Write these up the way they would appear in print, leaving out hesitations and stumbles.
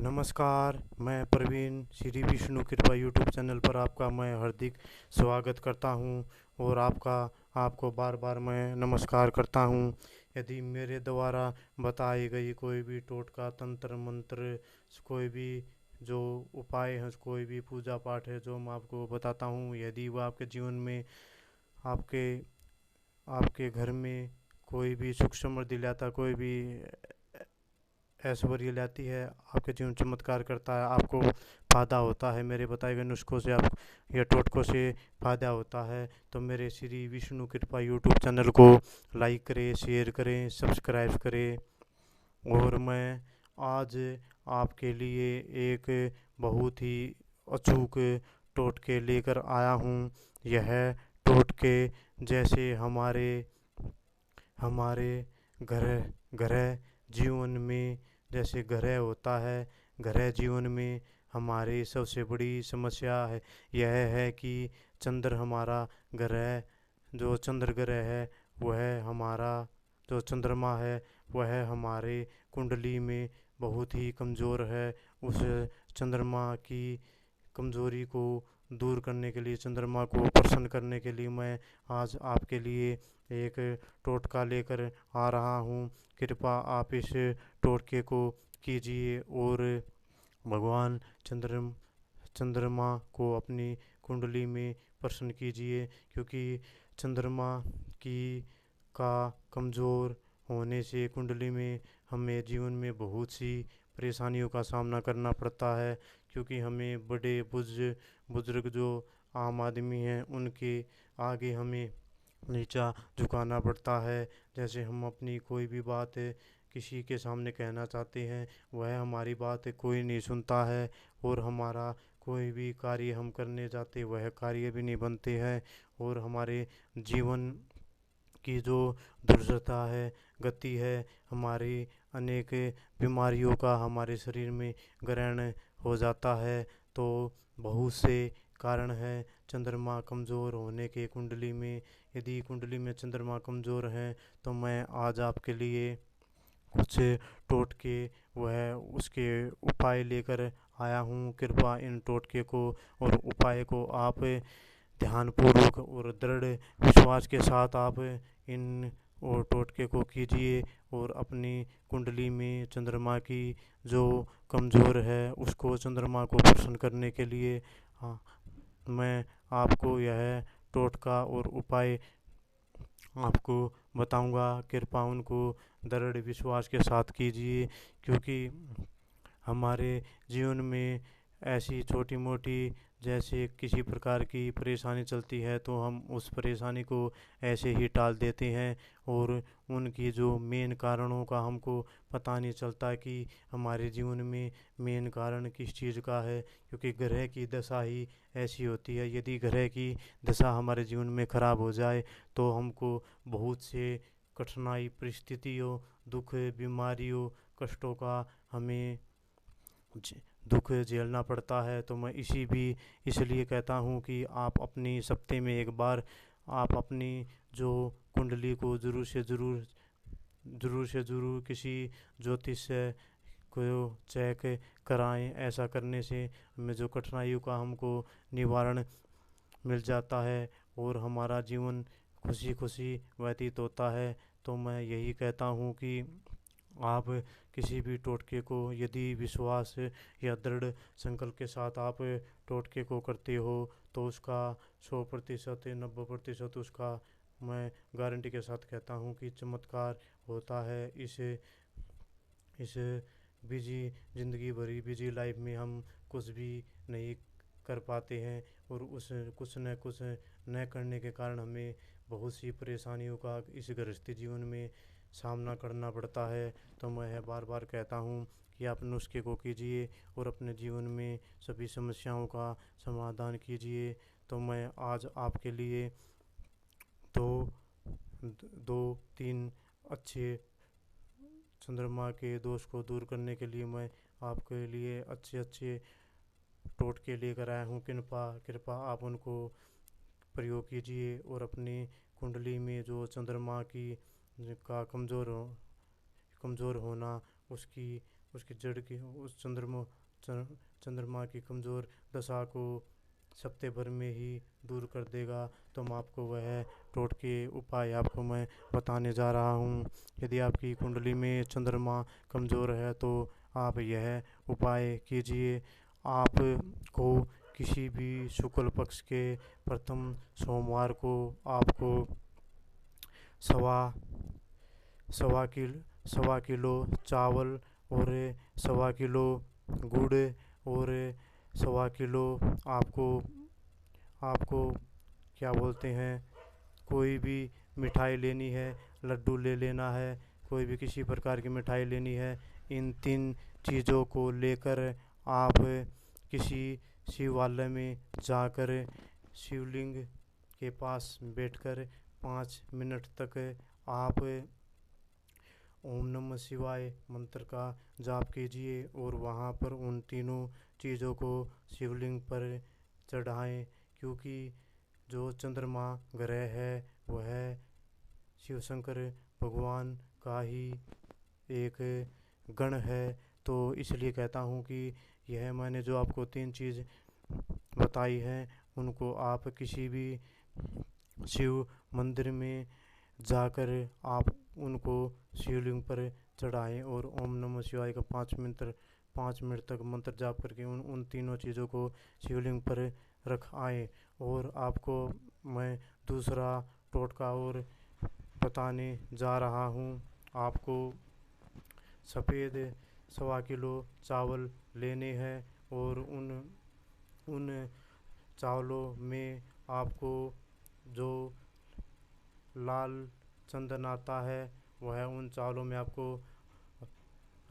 नमस्कार, मैं प्रवीण श्री विष्णु कृपा यूट्यूब चैनल पर आपका मैं हार्दिक स्वागत करता हूं और आपको बार बार मैं नमस्कार करता हूं। यदि मेरे द्वारा बताई गई कोई भी टोटका तंत्र मंत्र, कोई भी जो उपाय है, कोई भी पूजा पाठ है जो मैं आपको बताता हूं, यदि वो आपके जीवन में, आपके आपके घर में कोई भी सुख समृद्धि लाता, कोई भी ऐश्वर्य लाती है, आपके जीवन चमत्कार करता है, आपको फ़ायदा होता है, मेरे बताए गए नुस्खों से आप या टोटकों से फ़ायदा होता है, तो मेरे श्री विष्णु कृपा यूट्यूब चैनल को लाइक करें, शेयर करें, सब्सक्राइब करें। और मैं आज आपके लिए एक बहुत ही अचूक टोटके लेकर आया हूँ। यह टोटके जैसे हमारे हमारे घर ग्रह जीवन में, जैसे ग्रह होता है, ग्रह जीवन में हमारी सबसे बड़ी समस्या है यह है कि चंद्र हमारा ग्रह, जो चंद्र ग्रह है वह हमारा, जो चंद्रमा है वह हमारे कुंडली में बहुत ही कमज़ोर है। उस चंद्रमा की कमज़ोरी को दूर करने के लिए, चंद्रमा को प्रसन्न करने के लिए मैं आज आपके लिए एक टोटका लेकर आ रहा हूँ। कृपया आप इस टोटके को कीजिए और भगवान चंद्रमा को अपनी कुंडली में प्रसन्न कीजिए, क्योंकि चंद्रमा की का कमज़ोर होने से कुंडली में हमें जीवन में बहुत सी परेशानियों का सामना करना पड़ता है, क्योंकि हमें बड़े बुजुर्ग जो आम आदमी हैं उनके आगे हमें नीचा झुकाना पड़ता है। जैसे हम अपनी कोई भी बात किसी के सामने कहना चाहते हैं, वह हमारी बात कोई नहीं सुनता है, और हमारा कोई भी कार्य हम करने जाते वह कार्य भी नहीं बनते हैं, और हमारे जीवन की जो दुर्दशा है, गति है, हमारी अनेक बीमारियों का हमारे शरीर में ग्रहण हो जाता है। तो बहुत से कारण है चंद्रमा कमज़ोर होने के कुंडली में। यदि कुंडली में चंद्रमा कमज़ोर है तो मैं आज आपके लिए कुछ टोटके वह उसके उपाय लेकर आया हूँ। कृपया इन टोटके को और उपाय को आप ध्यानपूर्वक और दृढ़ विश्वास के साथ आप इन और टोटके को कीजिए, और अपनी कुंडली में चंद्रमा की जो कमज़ोर है उसको, चंद्रमा को प्रसन्न करने के लिए, हाँ, मैं आपको यह टोटका और उपाय आपको बताऊंगा। कृपया उनको दृढ़ विश्वास के साथ कीजिए, क्योंकि हमारे जीवन में ऐसी छोटी मोटी, जैसे किसी प्रकार की परेशानी चलती है तो हम उस परेशानी को ऐसे ही टाल देते हैं, और उनकी जो मेन कारणों का हमको पता नहीं चलता कि हमारे जीवन में मेन कारण किस चीज़ का है, क्योंकि ग्रह की दशा ही ऐसी होती है। यदि ग्रह की दशा हमारे जीवन में ख़राब हो जाए तो हमको बहुत से कठिनाई, परिस्थितियों, दुख, बीमारियों, कष्टों का हमें दुख झेलना पड़ता है। तो मैं इसलिए कहता हूँ कि आप अपनी सप्ताह में एक बार आप अपनी जो कुंडली को ज़रूर किसी ज्योतिष से को चेक कराएं। ऐसा करने से हमें जो कठिनाइयों का हमको निवारण मिल जाता है और हमारा जीवन खुशी खुशी व्यतीत होता है। तो मैं यही कहता हूँ कि आप किसी भी टोटके को यदि विश्वास या दृढ़ संकल्प के साथ आप टोटके को करते हो तो उसका 100% 90% उसका मैं गारंटी के साथ कहता हूँ कि चमत्कार होता है। इस बिजी ज़िंदगी भरी बिजी लाइफ में हम कुछ भी नहीं कर पाते हैं, और उस कुछ न कुछ न करने के कारण हमें बहुत सी परेशानियों का इस गृहस्थी जीवन में सामना करना पड़ता है। तो मैं बार बार कहता हूँ कि आप नुस्खे को कीजिए और अपने जीवन में सभी समस्याओं का समाधान कीजिए। तो मैं आज आपके लिए दो दो तीन अच्छे चंद्रमा के दोष को दूर करने के लिए मैं आपके लिए अच्छे अच्छे टोटके लेकर आया हूँ। कृपा कृपा आप उनको प्रयोग कीजिए, और अपनी कुंडली में जो चंद्रमा की का कमज़ोर होना, उसकी उसकी जड़ की उस चंद्रमा की कमज़ोर दशा को हफ्ते भर में ही दूर कर देगा। तो मैं आपको वह टोटके उपाय आपको मैं बताने जा रहा हूँ। यदि आपकी कुंडली में चंद्रमा कमज़ोर है तो आप यह उपाय कीजिए। आपको किसी भी शुक्ल पक्ष के प्रथम सोमवार को आपको सवा सवा किलो सवा किलो चावल और सवा किलो गुड़ और सवा किलो आपको आपको क्या बोलते हैं, कोई भी मिठाई लेनी है, लड्डू ले लेना है, कोई भी किसी प्रकार की मिठाई लेनी है। इन 3 चीज़ों को लेकर आप किसी शिवालय में जाकर शिवलिंग के पास बैठकर 5 मिनट तक आप ओम नमः शिवाय मंत्र का जाप कीजिए और वहाँ पर उन तीनों चीज़ों को शिवलिंग पर चढ़ाएं। क्योंकि जो चंद्रमा ग्रह है वह शिव शंकर भगवान का ही एक गण है। तो इसलिए कहता हूँ कि यह मैंने जो आपको 3 चीज़ बताई हैं उनको आप किसी भी शिव मंदिर में जाकर आप उनको शिवलिंग पर चढ़ाएं और ओम नमः शिवाय का 5 मिनट तक मंत्र जाप करके उन तीनों चीज़ों को शिवलिंग पर रख आएं। और आपको मैं दूसरा टोटका और बताने जा रहा हूँ। आपको सफ़ेद सवा किलो चावल लेने हैं और उन उन चावलों में आपको जो लाल चंदन आता है वह उन चावलों में आपको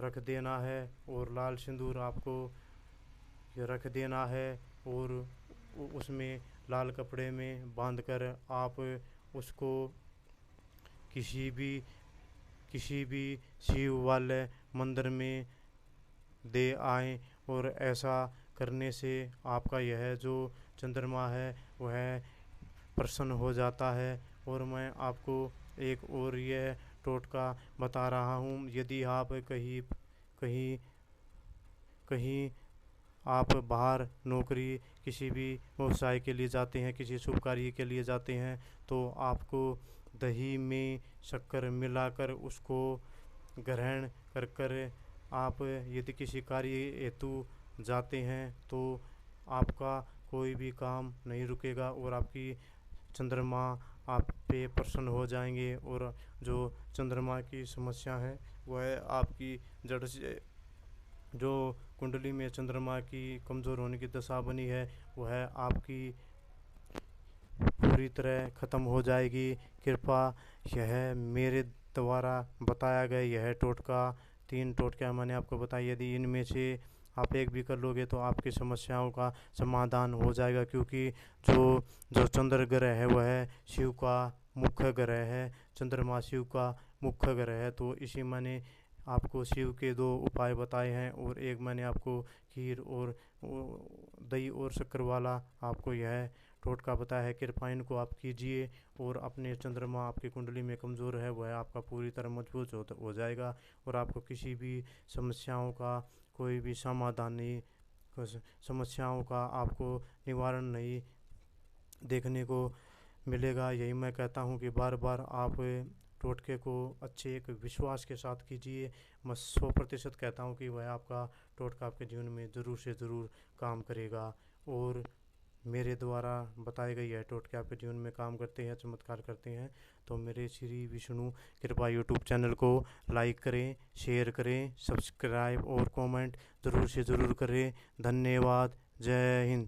रख देना है और लाल सिंदूर आपको रख देना है और उसमें लाल कपड़े में बांधकर आप उसको किसी भी शिव वाले मंदिर में दे आएं। और ऐसा करने से आपका यह जो चंद्रमा है वह प्रसन्न हो जाता है। और मैं आपको एक और यह टोटका बता रहा हूँ। यदि आप कहीं कहीं कहीं आप बाहर नौकरी किसी भी व्यवसाय के लिए जाते हैं, किसी शुभ कार्य के लिए जाते हैं, तो आपको दही में शक्कर मिलाकर उसको ग्रहण कर कर आप यदि किसी कार्य हेतु जाते हैं तो आपका कोई भी काम नहीं रुकेगा और आपकी चंद्रमा आप पे प्रसन्न हो जाएंगे। और जो चंद्रमा की समस्या है वह आपकी जड़ से जो कुंडली में चंद्रमा की कमज़ोर होने की दशा बनी है वह आपकी पूरी तरह ख़त्म हो जाएगी। कृपया यह मेरे द्वारा बताया गया यह टोटका 3 टोटका मैंने आपको बताया, यदि इनमें से आप एक भी कर लोगे तो आपकी समस्याओं का समाधान हो जाएगा। क्योंकि जो जो चंद्र ग्रह है वह शिव का मुख्य ग्रह है, चंद्रमा शिव का मुख्य ग्रह है। तो इसी मैंने आपको शिव के 2 उपाय बताए हैं और एक मैंने आपको खीर और दही और शक्कर वाला आपको यह टोटका बताया है। कृपया इनको आप कीजिए और अपने चंद्रमा आपकी कुंडली में कमज़ोर है वह आपका पूरी तरह मजबूत हो जाएगा और आपको किसी भी समस्याओं का कोई भी समाधान नहीं, समस्याओं का आपको निवारण नहीं देखने को मिलेगा। यही मैं कहता हूँ कि बार बार आप टोटके को अच्छे एक विश्वास के साथ कीजिए। मैं 100% कहता हूँ कि वह आपका टोटका आपके जीवन में ज़रूर से ज़रूर काम करेगा। और मेरे द्वारा बताए गए यह टोटके आपके जीवन में काम करते हैं, चमत्कार करते हैं। तो मेरे श्री विष्णु कृपा यूट्यूब चैनल को लाइक करें, शेयर करें, सब्सक्राइब और कमेंट ज़रूर से ज़रूर करें। धन्यवाद। जय हिंद।